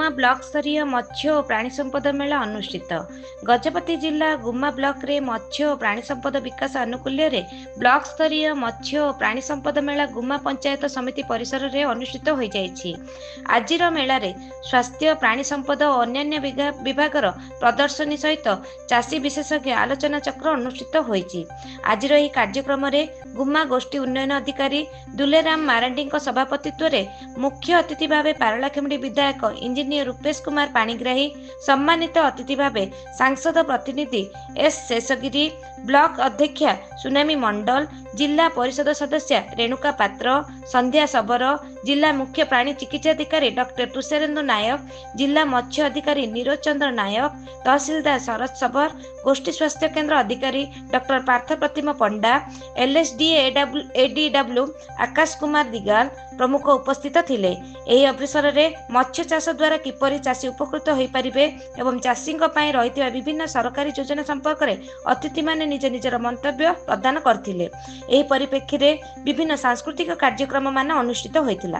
गुम्मा block स्तरीय मत्स्य और प्राणी संपद मेला अनुष्ठित। गजपति जिला गुम्मा ब्लॉक रे मत्स्य और प्राणी संपद विकास आनुकूल्य रे ब्लॉक स्तरीय मत्स्य और प्राणी संपद मेला गुम्मा पंचायत समिति परिसर रे अनुष्ठित हो जाइछि। आजिर मेला रे स्वास्थ्य प्राणी संपद और अन्य विभागर प्रदर्शनी सहित चाषी विशेषज्ञ आलोचना चक्र अनुष्ठित होइछि। आजिर एही कार्यक्रम रे गुम्मा गोष्ठी उन्नयन अधिकारी दुलेराम मारांडी सभापतित्व रे मुख्य अतिथि भावे पारलाखेमुंडी विधायक इंजीनियर रूपेश कुमार पाणिग्राही, सम्मानित अतिथि भावे सांसद प्रतिनिधि एस शेषगिरी, ब्लॉक अध्यक्षा सुनामी मंडल, जिला परिषद सदस्य रेणुका पात्र, संध्या सबर, जिला मुख्य प्राणी चिकित्साधिकारी डॉक्टर तुषारेन्दु नायक, जिला मत्स्य अधिकारी नीरज चंद्र नायक, तहसीलदार शरद सबर, गोष्ठी स्वास्थ्य केन्द्र अधिकारी डॉक्टर पार्थ प्रतिमा पंडा, एलएसडी एडीडब्ल्यू आकाश कुमार दिगाल प्रमुख उपस्थित थिले। एही अवसर रे मत्स्य चाष द्वारा किपरि चाषी उपकृत होई परिबे एवं चाषींक पई रहितबा विभिन्न सरकारी योजना संपर्क रे अतिथि माने निज निजर मंतव्य प्रदान करथिले। एही परिप्रेक्षी रे विभिन्न सांस्कृतिक कार्यक्रम मान अनुष्ठित होइतिला।